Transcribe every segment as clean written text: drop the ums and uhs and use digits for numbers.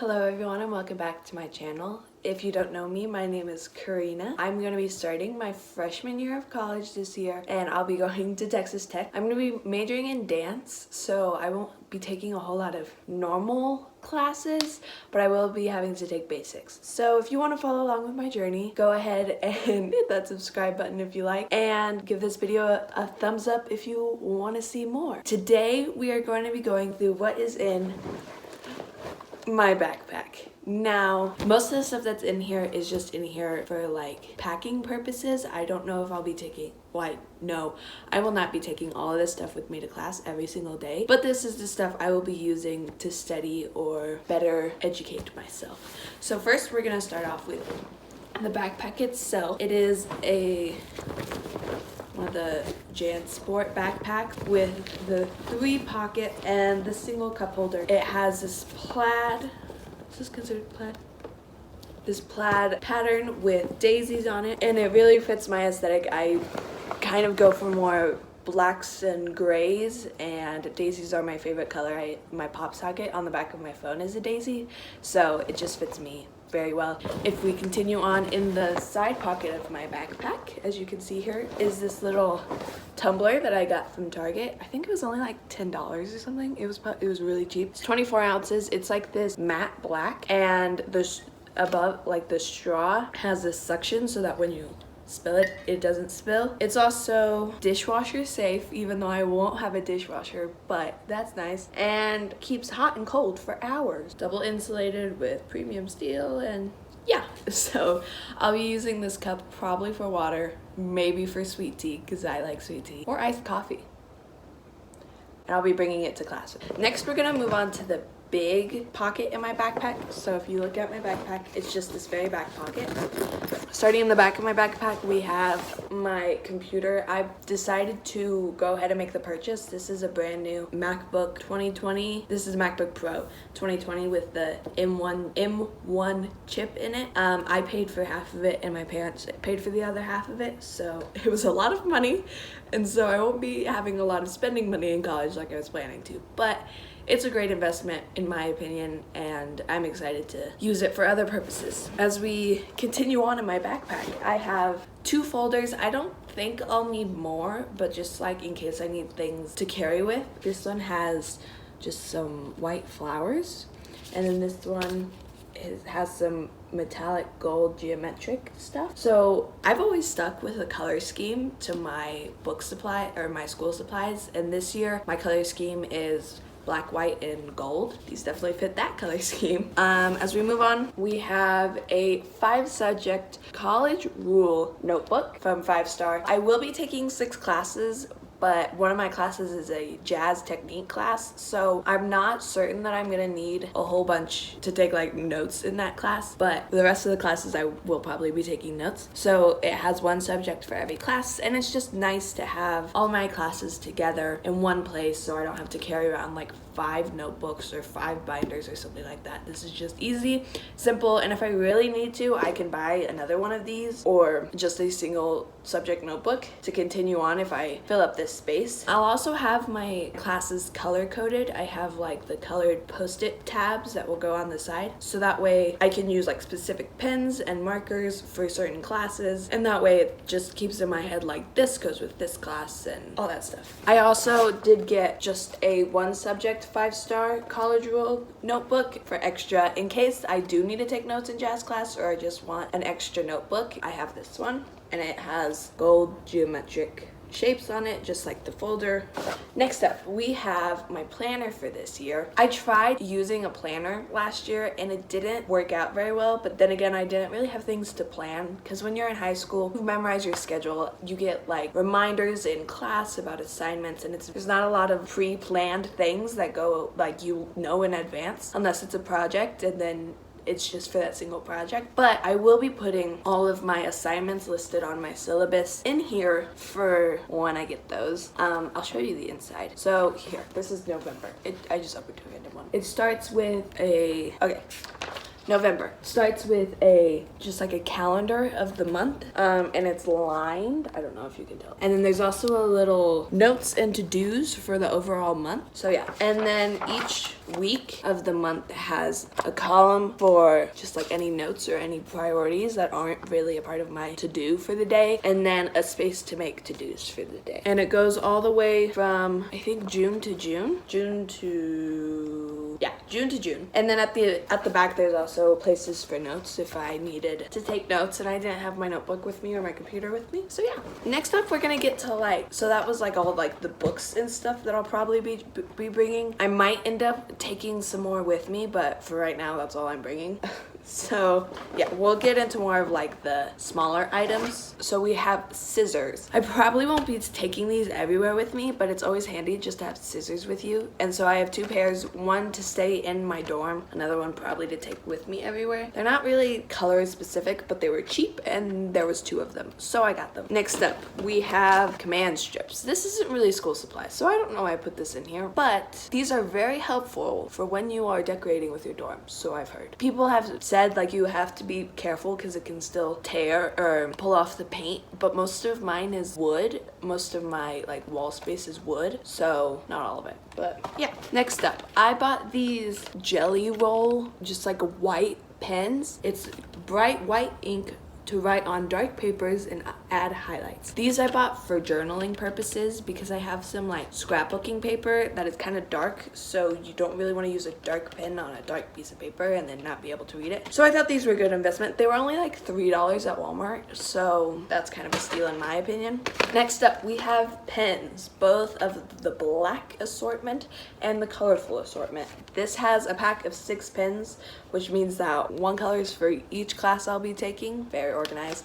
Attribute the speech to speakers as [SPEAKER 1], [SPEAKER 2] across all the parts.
[SPEAKER 1] Hello everyone and welcome back to my channel. If you don't know me, my name is Carina. I'm going to be starting my freshman year of college this year and I'll be going to Texas Tech. I'm going to be majoring in dance, so I won't be taking a whole lot of normal classes, but I will be having to take basics. So if you want to follow along with my journey, go ahead and hit that subscribe button if you like, and give this video a thumbs up if you want to see more. Today we are going to be going through what is in my backpack. Now, most of the stuff that's in here is just in here for like packing purposes. I don't know if I'll be taking, no, I will not be taking all of this stuff with me to class every single day, but this is the stuff I will be using to study or better educate myself. So first we're gonna start off with the backpack itself. It is one of the JanSport backpack with the 3 pockets and the single cup holder. It has this plaid, is this considered plaid? This plaid pattern with daisies on it, and it really fits my aesthetic. I kind of go for more blacks and grays, and daisies are my favorite color. My pop socket on the back of my phone is a daisy, so it just fits me very well. If we continue on, in the side pocket of my backpack, as you can see here, is this little tumbler that I got from Target. I think it was only like $10 or something. It was really cheap. It's 24 ounces. It's like this matte black, and the above, like the straw has this suction so that when you spill it, it doesn't spill. It's also dishwasher safe, even though I won't have a dishwasher, but that's nice, and keeps hot and cold for hours. Double insulated with premium steel, and yeah. So I'll be using this cup probably for water, maybe for sweet tea because I like sweet tea, or iced coffee, and I'll be bringing it to class. Next we're gonna move on to the big pocket in my backpack. So if you look at my backpack, it's just this very back pocket. Starting in the back of my backpack, we have my computer. I decided to go ahead and make the purchase. This is a brand new MacBook 2020. This is MacBook Pro 2020 with the M1 chip in it. I paid for half of it and my parents paid for the other half of it, so it was a lot of money, and so I won't be having a lot of spending money in college like I was planning to, but it's a great investment in my opinion, and I'm excited to use it for other purposes. As we continue on in my backpack, I have 2 folders. I don't think I'll need more, but just like in case I need things to carry with. This one has just some white flowers, and then this one has some metallic gold geometric stuff. So I've always stuck with a color scheme to my book supply or my school supplies, and this year my color scheme is black, white, and gold. These definitely fit that color scheme. As we move on, we have a 5-subject college rule notebook from 5 Star. I will be taking 6 classes, but one of my classes is a jazz technique class, so I'm not certain that I'm gonna need a whole bunch to take like notes in that class, but the rest of the classes I will probably be taking notes. So it has 1 subject for every class, and it's just nice to have all my classes together in one place so I don't have to carry around like 5 notebooks or 5 binders or something like that. This is just easy, simple, and if I really need to, I can buy another one of these or just a single subject notebook to continue on if I fill up this space. I'll also have my classes color coded. I have like the colored post-it tabs that will go on the side, so that way I can use like specific pens and markers for certain classes, and that way it just keeps in my head like this goes with this class and all that stuff. I also did get just a 1 subject 5-star college rule notebook for extra in case I do need to take notes in jazz class or I just want an extra notebook. I have this one, and it has gold geometric shapes on it, just like the folder. Next up, we have my planner for this year. I tried using a planner last year and it didn't work out very well, but then again, I didn't really have things to plan, because when you're in high school, you memorize your schedule, you get like reminders in class about assignments, and there's not a lot of pre-planned things that go like in advance, unless it's a project, and then it's just for that single project. But I will be putting all of my assignments listed on my syllabus in here for when I get those. I'll show you the inside. So here, this is November. I just opened a random one. It starts with November starts with just like a calendar of the month, and it's lined. I don't know if you can tell. And then there's also a little notes and to-dos for the overall month. So yeah, and then each week of the month has a column for just like any notes or any priorities that aren't really a part of my to-do for the day, and then a space to make to-dos for the day. And it goes all the way from, I think, June to June. June to June. And then at the back there's also places for notes if I needed to take notes and I didn't have my notebook with me or my computer with me. So yeah. Next up we're gonna get to so that was like all like the books and stuff that I'll probably be bringing. I might end up taking some more with me, but for right now that's all I'm bringing. So yeah, we'll get into more of like the smaller items. So we have scissors. I probably won't be taking these everywhere with me, but it's always handy just to have scissors with you. And so I have 2 pairs, one to stay in my dorm, another one probably to take with me everywhere. They're not really color specific, but they were cheap and there was 2 of them, so I got them. Next up, we have command strips. This isn't really school supplies, so I don't know why I put this in here, but these are very helpful for when you are decorating with your dorm, so I've heard. People have said like you have to be careful because it can still tear or pull off the paint, but most of mine is wood. Most of my like wall space is wood, so not all of it, but yeah. Next up, I bought these jelly roll, just like white pens. It's bright white ink to write on dark papers and add highlights. These I bought for journaling purposes because I have some like scrapbooking paper that is kind of dark, so you don't really want to use a dark pen on a dark piece of paper and then not be able to read it. So I thought these were a good investment. They were only like $3 at Walmart, so that's kind of a steal in my opinion. Next up, we have pens, both of the black assortment and the colorful assortment. This has a pack of 6 pens, which means that 1 color is for each class I'll be taking. Very organized.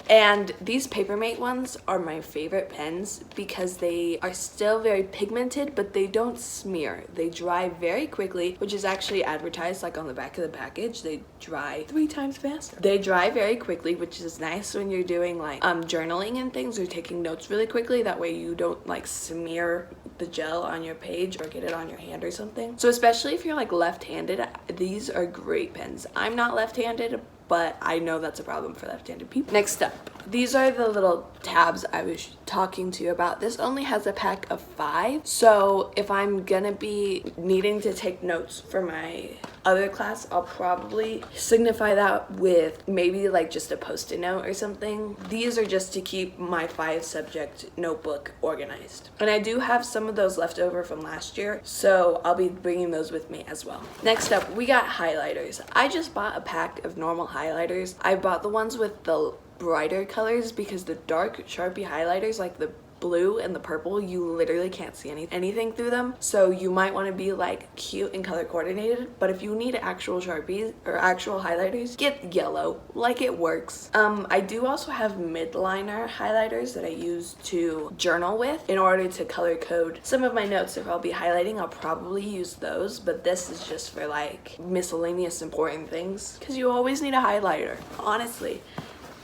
[SPEAKER 1] And these Papermate ones are my favorite pens because they are still very pigmented, but they don't smear. They dry very quickly, which is actually advertised like on the back of the package. They dry 3 times faster. They dry very quickly, which is nice when you're doing like journaling and things or taking notes really quickly. That way you don't like smear the gel on your page or get it on your hand or something. So especially if you're like left-handed, these are great pens. I'm not left-handed, but I know that's a problem for left-handed people. Next up, these are the little tabs I was talking to you about. This only has a pack of 5, so if I'm gonna be needing to take notes for my other class, I'll probably signify that with maybe like just a post-it note or something. These are just to keep my 5-subject notebook organized. And I do have some of those left over from last year, so I'll be bringing those with me as well. Next up, we got highlighters. I just bought a pack of normal highlighters. I bought the ones with the brighter colors because the dark Sharpie highlighters, like the blue and the purple, you literally can't see anything through them, so you might want to be like cute and color coordinated. But if you need actual Sharpies or actual highlighters, get yellow, like it works. I do also have midliner highlighters that I use to journal with in order to color code some of my notes. If I'll be highlighting, I'll probably use those, but this is just for like miscellaneous important things because you always need a highlighter, honestly.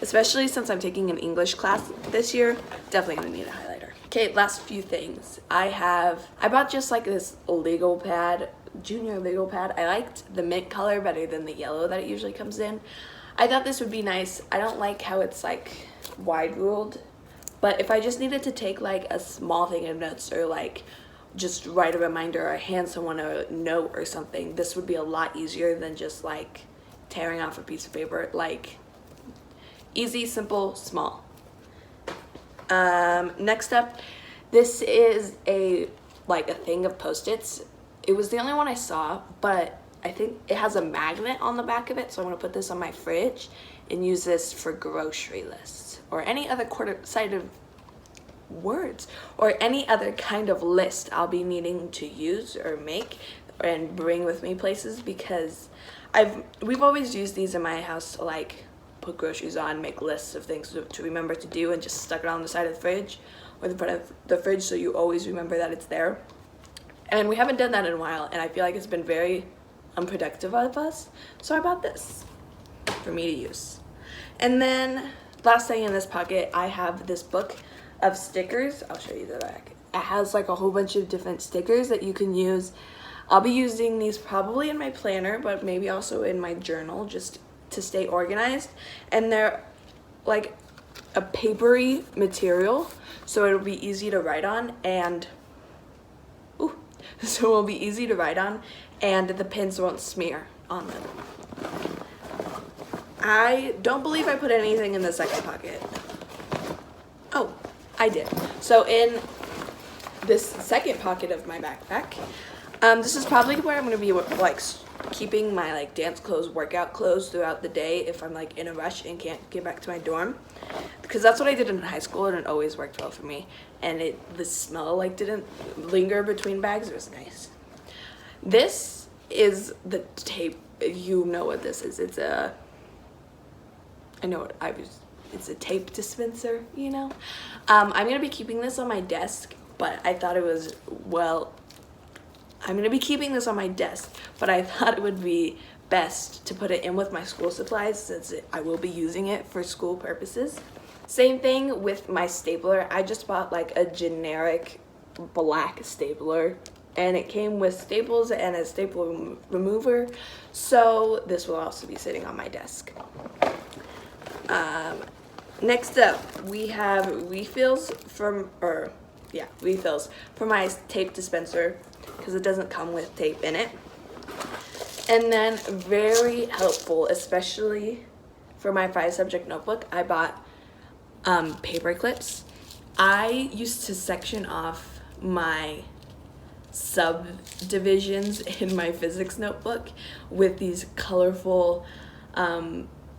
[SPEAKER 1] Especially since I'm taking an English class this year, definitely gonna need a highlighter. Okay, last few things. I bought just like this legal pad, junior legal pad. I liked the mint color better than the yellow that it usually comes in. I thought this would be nice. I don't like how it's like wide ruled, but if I just needed to take like a small thing of notes or like just write a reminder or hand someone a note or something, this would be a lot easier than just like tearing off a piece of paper. Like, easy, simple, small. Next up, this is a thing of Post-its. It was the only one I saw, but I think it has a magnet on the back of it, so I'm gonna put this on my fridge and use this for grocery lists or any other quarter-sided words or any other kind of list I'll be needing to use or make and bring with me places, because we've always used these in my house to like put groceries on, make lists of things to remember to do, and just stuck it on the side of the fridge or the front of the fridge so you always remember that it's there. And we haven't done that in a while, and I feel like it's been very unproductive of us, so I bought this for me to use. And then last thing in this pocket, I have this book of stickers. I'll show you the back. It has like a whole bunch of different stickers that you can use I'll be using these probably in my planner, but maybe also in my journal just to stay organized. And they're like a papery material, so it'll be easy to write on, and and the pins won't smear on them. I don't believe I put anything in the second pocket. Oh, I did. So in this second pocket of my backpack, this is probably where I'm gonna be like keeping my like dance clothes, workout clothes throughout the day if I'm like in a rush and can't get back to my dorm, because that's what I did in high school and it always worked well for me, and the smell like didn't linger between bags. It was nice. This is the tape. You know what this is. It's a tape dispenser, you know. I'm gonna be keeping this on my desk, but I thought it was, well, I'm gonna be keeping this on my desk, but I thought it would be best to put it in with my school supplies since I will be using it for school purposes. Same thing with my stapler. I just bought like a generic black stapler, and it came with staples and a staple remover, so this will also be sitting on my desk. Next up, we have refills for my tape dispenser, because it doesn't come with tape in it. And then very helpful, especially for my 5-subject notebook, I bought paper clips. I used to section off my subdivisions in my physics notebook with these colorful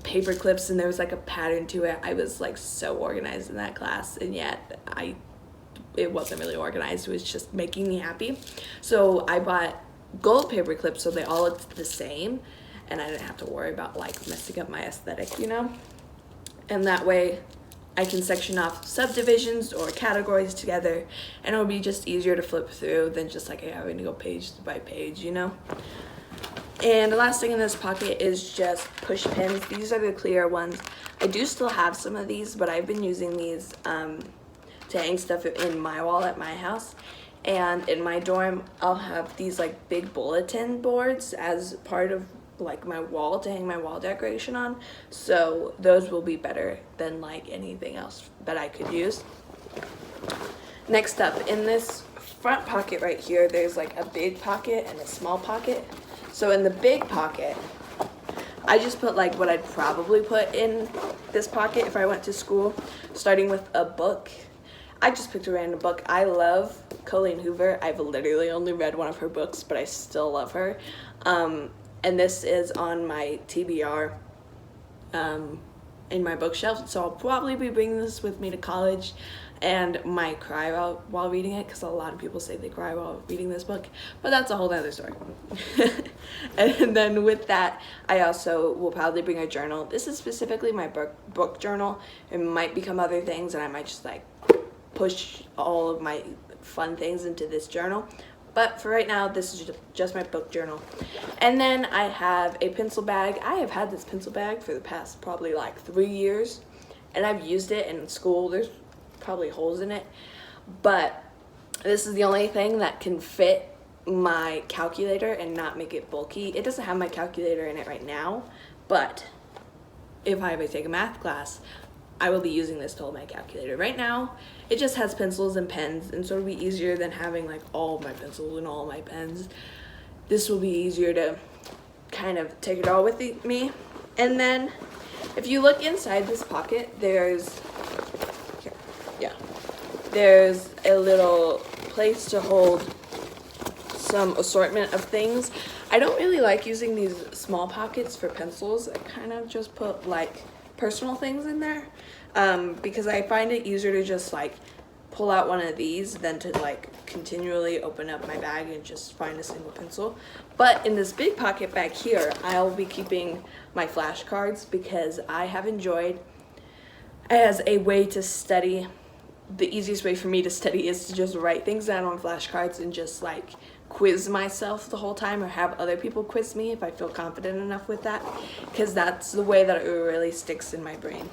[SPEAKER 1] paper clips, and there was like a pattern to it. I was like so organized in that class, and yet it wasn't really organized. It was just making me happy. So I bought gold paper clips so they all looked the same, and I didn't have to worry about like messing up my aesthetic, you know. And that way I can section off subdivisions or categories together, and it'll be just easier to flip through than just like having to go page by page, you know. And the last thing in this pocket is just push pins. These are the clear ones. I do still have some of these, but I've been using these to hang stuff in my wall at my house. And in my dorm, I'll have these like big bulletin boards as part of like my wall to hang my wall decoration on. So those will be better than like anything else that I could use. Next up, in this front pocket right here, there's like a big pocket and a small pocket. So in the big pocket, I just put like what I'd probably put in this pocket if I went to school, starting with a book. I just picked a random book. I love Colleen Hoover. I've literally only read one of her books, but I still love her. And this is on my TBR in my bookshelf, so I'll probably be bringing this with me to college and might cry while reading it, because a lot of people say they cry while reading this book, but that's a whole other story. And then with that, I also will probably bring a journal. This is specifically my book journal. It might become other things, and I might just like push all of my fun things into this journal. But for right now, this is just my book journal. And then I have a pencil bag. I have had this pencil bag for the past probably like 3 years, and I've used it in school. There's probably holes in it, but this is the only thing that can fit my calculator and not make it bulky. It doesn't have my calculator in it right now, but if I ever take a math class, I will be using this to hold my calculator. Right now, it just has pencils and pens, and so it'll be easier than having like all of my pencils and all of my pens. This will be easier to kind of take it all with me. And then if you look inside this pocket, there's a little place to hold some assortment of things. I don't really like using these small pockets for pencils. I kind of just put like personal things in there because I find it easier to just like pull out one of these than to like continually open up my bag and just find a single pencil. But in this big pocket back here, I'll be keeping my flashcards because I have enjoyed as a way to study. The easiest way for me to study is to just write things down on flashcards and just like quiz myself the whole time, or have other people quiz me if I feel confident enough with that, because that's the way that it really sticks in my brain.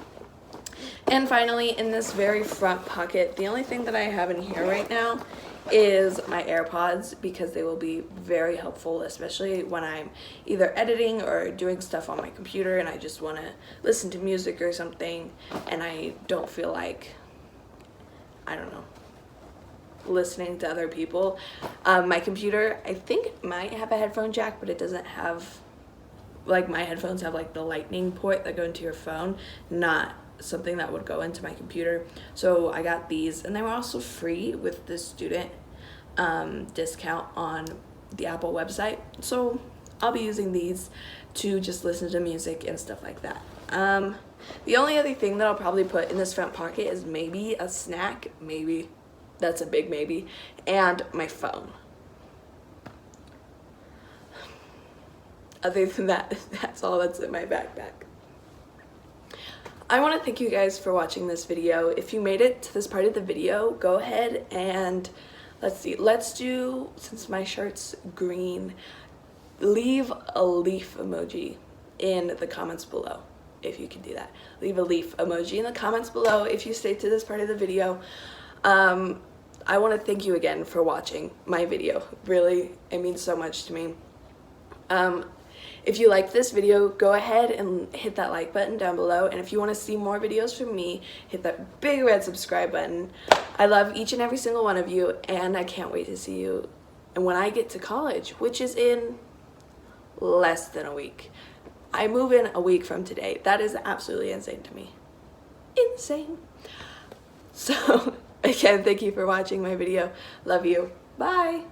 [SPEAKER 1] And finally, in this very front pocket, the only thing that I have in here right now is my AirPods, because they will be very helpful, especially when I'm either editing or doing stuff on my computer and I just want to listen to music or something and I don't feel like, I don't know, listening to other people. My computer, I think, might have a headphone jack, but it doesn't have, like, my headphones have like the lightning port that go into your phone, not something that would go into my computer. So I got these, and they were also free with the student discount on the Apple website, so I'll be using these to just listen to music and stuff like that. The only other thing that I'll probably put in this front pocket is maybe a snack, maybe, that's a big maybe, and my phone. Other than that, that's all that's in my backpack. I want to thank you guys for watching this video. If you made it to this part of the video, go ahead and let's do, since my shirt's green, leave a leaf emoji in the comments below, if you can do that. Leave a leaf emoji in the comments below if you stayed to this part of the video. I want to thank you again for watching my video. Really, it means so much to me. If you liked this video, go ahead and hit that like button down below, and if you want to see more videos from me, hit that big red subscribe button. I love each and every single one of you, and I can't wait to see you and when I get to college, which is in less than a week. I move in a week from today. That is absolutely insane to me. Insane. So again, thank you for watching my video. Love you. Bye.